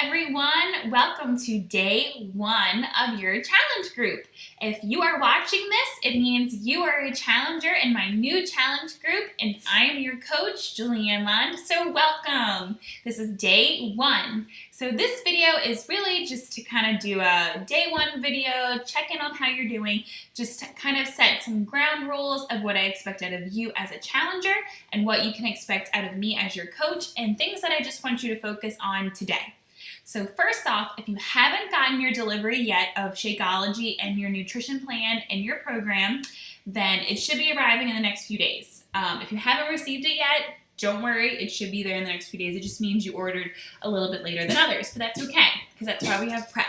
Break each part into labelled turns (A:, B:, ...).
A: everyone. Welcome to day one of your challenge group. If you are watching this, it means you are a challenger in my new challenge group, and I am your coach, Julianne Lund. So welcome. This is day one. So this video is really just to kind of do a day one video, check in on how you're doing, just to kind of set some ground rules of what I expect out of you as a challenger and what you can expect out of me as your coach, and things that I just want you to focus on today. So first off, if you haven't gotten your delivery yet of Shakeology and your nutrition plan and your program, then it should be arriving in the next few days. If you haven't received it yet, don't worry, it should be there in the next few days. It just means you ordered a little bit later than others, but that's okay, because that's why we have prep.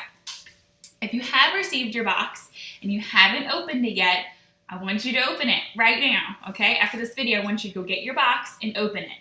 A: If you have received your box and you haven't opened it yet, I want you to open it right now, okay? After this video, I want you to go get your box and open it.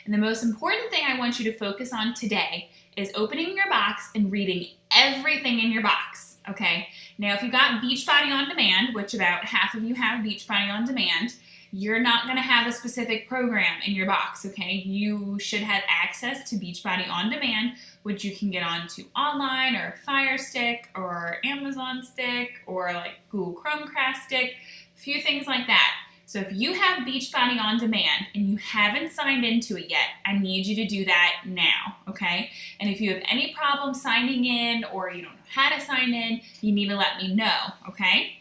A: And the most important thing I want you to focus on today is opening your box and reading everything in your box, okay? Now, if you got Beachbody On Demand, which about half of you have Beachbody On Demand, you're not gonna have a specific program in your box, okay? You should have access to Beachbody On Demand, which you can get onto online or Fire Stick or Amazon Stick or like Google Chromecast Stick, a few things like that. So if you have Beachbody On Demand and you haven't signed into it yet, I need you to do that now, okay? And if you have any problem signing in or you don't know how to sign in, you need to let me know, okay?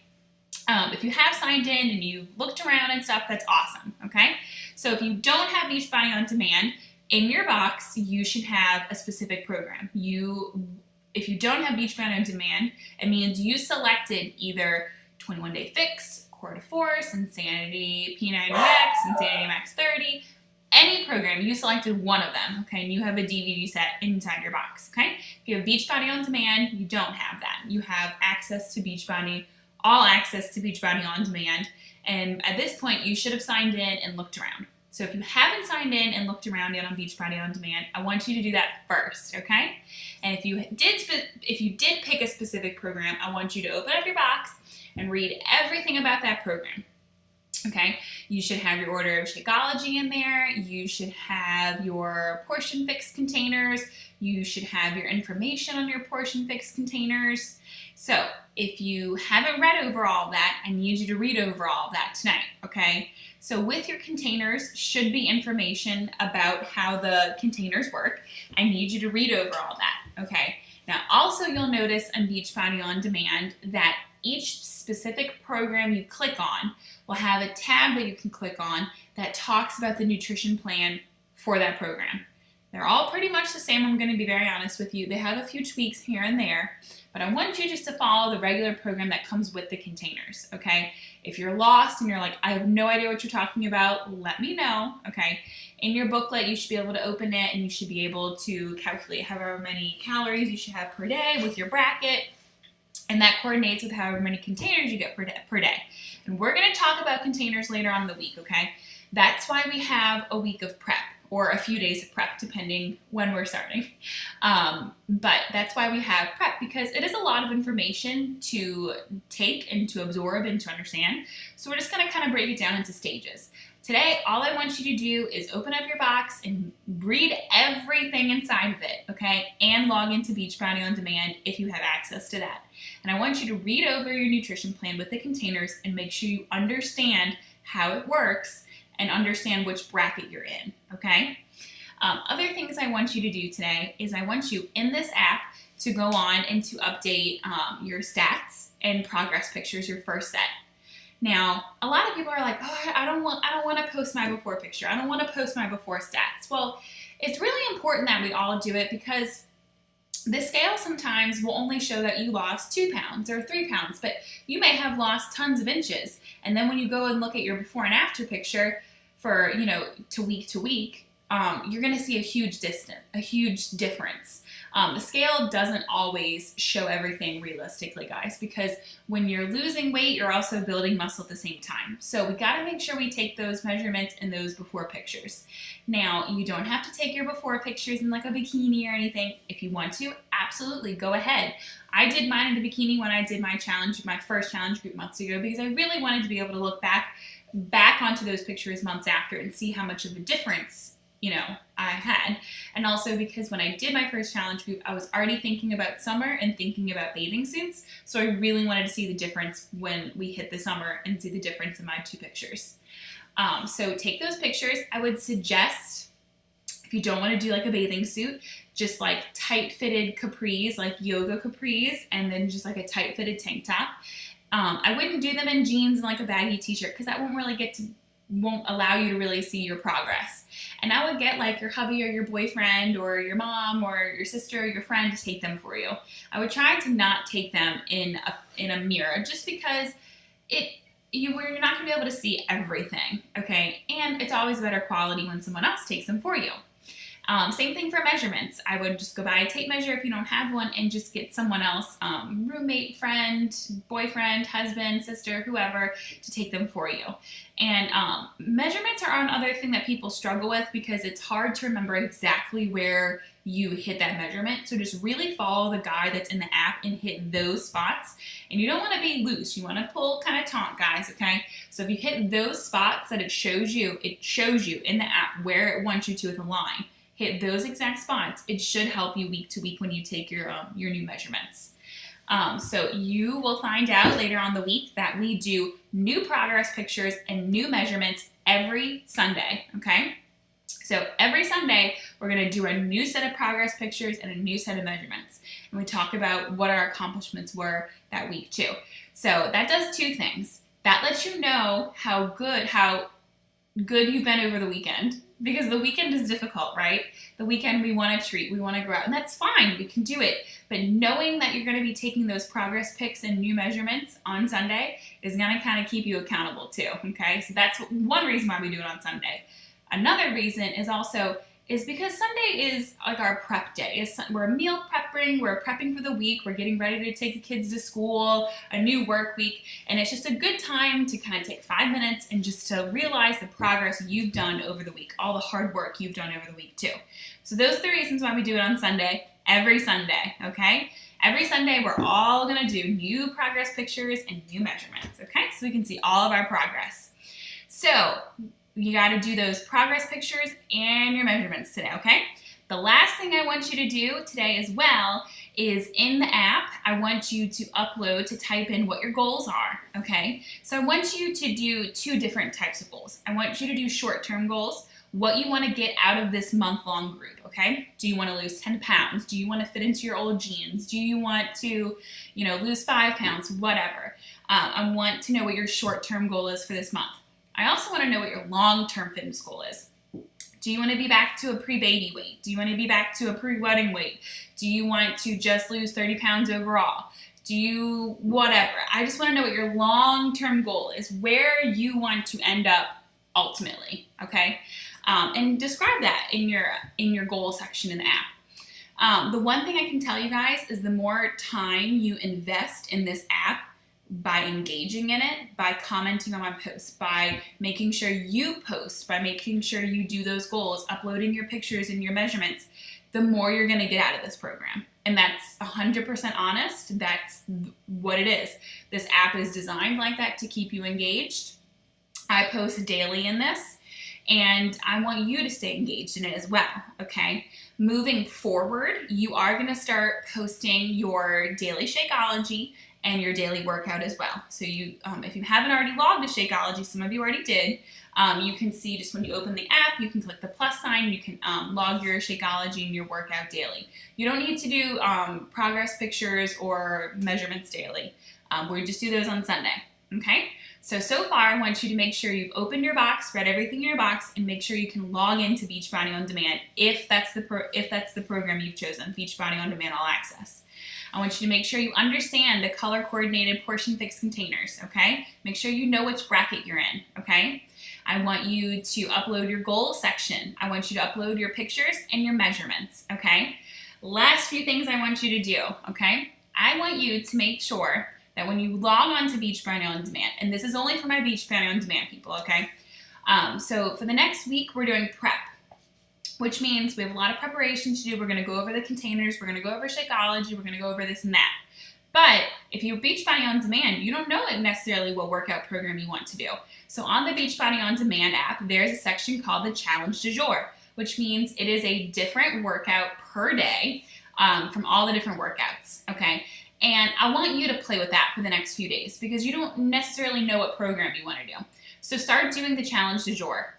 A: If you have signed in and you've looked around and stuff, that's awesome, okay? So if you don't have Beachbody On Demand, in your box, you should have a specific program. If you don't have Beachbody On Demand, it means you selected either 21 Day Fix, Core de Force, Insanity P90X, Insanity Max 30, any program, you selected one of them, okay, and you have a DVD set inside your box, okay? If you have Beachbody On Demand, you don't have that. You have access to Beachbody, all access to Beachbody On Demand, and at this point, you should have signed in and looked around. So if you haven't signed in and looked around yet on Beachbody On Demand, I want you to do that first, okay? And if you did pick a specific program, I want you to open up your box and read everything about that program, okay? You should have your order of Shakeology in there. You should have your Portion Fix containers. You should have your information on your Portion Fix containers. So if you haven't read over all of that, I need you to read over all of that tonight, okay? So with your containers should be information about how the containers work. I need you to read over all that, okay? Now also you'll notice on Beachbody On Demand that each specific program you click on will have a tab that you can click on that talks about the nutrition plan for that program. They're all pretty much the same, I'm going to be very honest with you. They have a few tweaks here and there, but I want you just to follow the regular program that comes with the containers, okay? If you're lost and you're like, I have no idea what you're talking about, let me know, okay? In your booklet, you should be able to open it and you should be able to calculate however many calories you should have per day with your bracket, and that coordinates with however many containers you get per day. And we're going to talk about containers later on in the week, okay? That's why we have a week of prep, or a few days of prep, depending when we're starting. But that's why we have prep, because it is a lot of information to take and to absorb and to understand. So we're just gonna kind of break it down into stages. Today, all I want you to do is open up your box and read everything inside of it, okay? And log into Beachbody On Demand if you have access to that. And I want you to read over your nutrition plan with the containers and make sure you understand how it works and understand which bracket you're in, okay? Other things I want you to do today is I want you in this app to go on and to update your stats and progress pictures, your first set. Now, a lot of people are like, oh, I don't want to post my before picture. I don't want to post my before stats. Well, it's really important that we all do it, because the scale sometimes will only show that you lost 2 pounds or 3 pounds, but you may have lost tons of inches. And then when you go and look at your before and after picture for, to week, you're going to see a huge difference. The scale doesn't always show everything realistically, guys, because when you're losing weight, you're also building muscle at the same time. So we got to make sure we take those measurements in those before pictures. Now, you don't have to take your before pictures in like a bikini or anything. If you want to, absolutely, go ahead. I did mine in a bikini when I did my first challenge group months ago, because I really wanted to be able to look back onto those pictures months after and see how much of a difference I had. And also because when I did my first challenge group, I was already thinking about summer and thinking about bathing suits. So I really wanted to see the difference when we hit the summer and see the difference in my 2 pictures. So take those pictures. I would suggest, if you don't want to do like a bathing suit, just like tight fitted capris, like yoga capris, and then just like a tight fitted tank top. I wouldn't do them in jeans and like a baggy t-shirt because that won't allow you to really see your progress. And I would get like your hubby or your boyfriend or your mom or your sister or your friend to take them for you. I would try to not take them in a mirror just because you're not going to be able to see everything, okay? And it's always better quality when someone else takes them for you. Same thing for measurements. I would just go buy a tape measure if you don't have one and just get someone else, roommate, friend, boyfriend, husband, sister, whoever, to take them for you. And measurements are another thing that people struggle with because it's hard to remember exactly where you hit that measurement. So just really follow the guide that's in the app and hit those spots. And you don't want to be loose. You want to pull kind of taut, guys, okay? So if you hit those spots that it shows you in the app where it wants you to with the line. Hit those exact spots. It should help you week to week when you take your new measurements. So you will find out later on the week that we do new progress pictures and new measurements every Sunday, okay? So every Sunday, we're gonna do a new set of progress pictures and a new set of measurements. And we talk about what our accomplishments were that week too. So that does 2 things. That lets you know how good you've been over the weekend. Because the weekend is difficult, right? The weekend we want to treat, we want to go out, and that's fine, we can do it. But knowing that you're going to be taking those progress pics and new measurements on Sunday is going to kind of keep you accountable too, okay? So that's one reason why we do it on Sunday. Another reason is because Sunday is like our prep day. We're meal prepping, we're prepping for the week, we're getting ready to take the kids to school, a new work week, and it's just a good time to kind of take 5 minutes and just to realize the progress you've done over the week, all the hard work you've done over the week too. So those are the reasons why we do it on Sunday, every Sunday, okay? Every Sunday, we're all gonna do new progress pictures and new measurements, okay? So we can see all of our progress. So you got to do those progress pictures and your measurements today, okay? The last thing I want you to do today as well is in the app, I want you to type in what your goals are, okay? So I want you to do 2 different types of goals. I want you to do short-term goals, what you want to get out of this month-long group, okay? Do you want to lose 10 pounds? Do you want to fit into your old jeans? Do you want to, lose 5 pounds? Whatever. I want to know what your short-term goal is for this month. I also want to know what your long-term fitness goal is. Do you want to be back to a pre-baby weight? Do you want to be back to a pre-wedding weight? Do you want to just lose 30 pounds overall? Whatever. I just want to know what your long-term goal is, where you want to end up ultimately, okay? And describe that in your goal section in the app. The one thing I can tell you guys is the more time you invest in this app, by engaging in it, by commenting on my posts, by making sure you post, by making sure you do those goals, uploading your pictures and your measurements, the more you're going to get out of this program. And that's 100% honest. That's what it is. This app is designed like that to keep you engaged. I post daily in this, and I want you to stay engaged in it as well, okay? Moving forward, you are going to start posting your daily Shakeology and your daily workout as well. So if you haven't already logged to Shakeology, some of you already did, you can see just when you open the app, you can click the plus sign, you can log your Shakeology and your workout daily. You don't need to do progress pictures or measurements daily. We just do those on Sunday, okay? So far, I want you to make sure you've opened your box, read everything in your box, and make sure you can log into Beachbody On Demand if that's the program you've chosen, Beachbody On Demand All Access. I want you to make sure you understand the color-coordinated portion fixed containers, okay? Make sure you know which bracket you're in, okay? I want you to upload your goal section. I want you to upload your pictures and your measurements, okay? Last few things I want you to do, okay? I want you to make sure that when you log on to Beachbody On Demand, and this is only for my Beachbody On Demand people, okay? So for the next week, we're doing prep, which means we have a lot of preparation to do. We're going to go over the containers. We're going to go over Shakeology. We're going to go over this and that. But if you're Beachbody On Demand, you don't know necessarily what workout program you want to do. So on the Beachbody On Demand app, there's a section called the Challenge du Jour, which means it is a different workout per day from all the different workouts, okay? And I want you to play with that for the next few days because you don't necessarily know what program you want to do. So start doing the challenge du jour.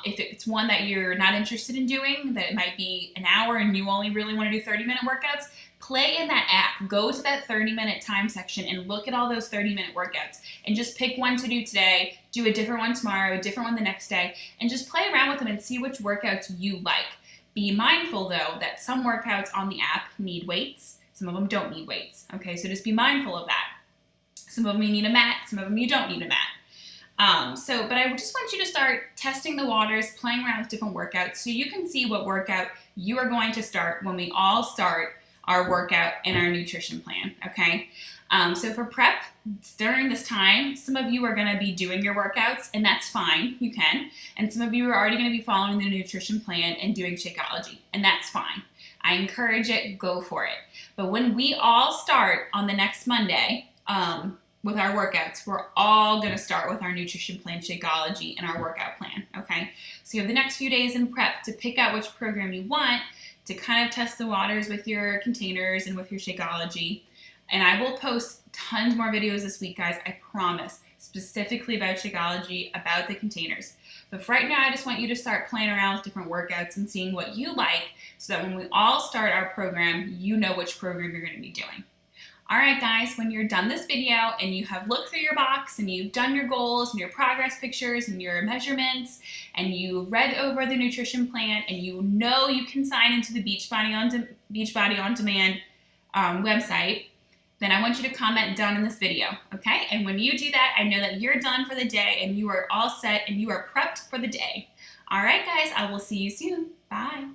A: If it's one that you're not interested in doing, that it might be an hour and you only really want to do 30-minute workouts, play in that app. Go to that 30-minute time section and look at all those 30-minute workouts and just pick one to do today, do a different one tomorrow, a different one the next day, and just play around with them and see which workouts you like. Be mindful, though, that some workouts on the app need weights. Some of them don't need weights, okay? So just be mindful of that. Some of them you need a mat, some of them you don't need a mat. But I just want you to start testing the waters, playing around with different workouts so you can see what workout you are going to start when we all start our workout and our nutrition plan, okay? So for prep, during this time, some of you are going to be doing your workouts, and that's fine, you can. And some of you are already going to be following the nutrition plan and doing Shakeology, and that's fine. I encourage it, go for it. But when we all start on the next Monday with our workouts, we're all going to start with our nutrition plan, Shakeology, and our workout plan, okay? So you have the next few days in prep to pick out which program you want, to kind of test the waters with your containers and with your Shakeology. And I will post tons more videos this week, guys, I promise, specifically about Shakeology, about the containers. But for right now, I just want you to start playing around with different workouts and seeing what you like so that when we all start our program, you know which program you're going to be doing. All right, guys, when you're done this video and you have looked through your box and you've done your goals and your progress pictures and your measurements and you've read over the nutrition plan and you know you can sign into the Beachbody On Demand website, then I want you to comment done in this video, okay? And when you do that, I know that you're done for the day and you are all set and you are prepped for the day. All right, guys, I will see you soon. Bye.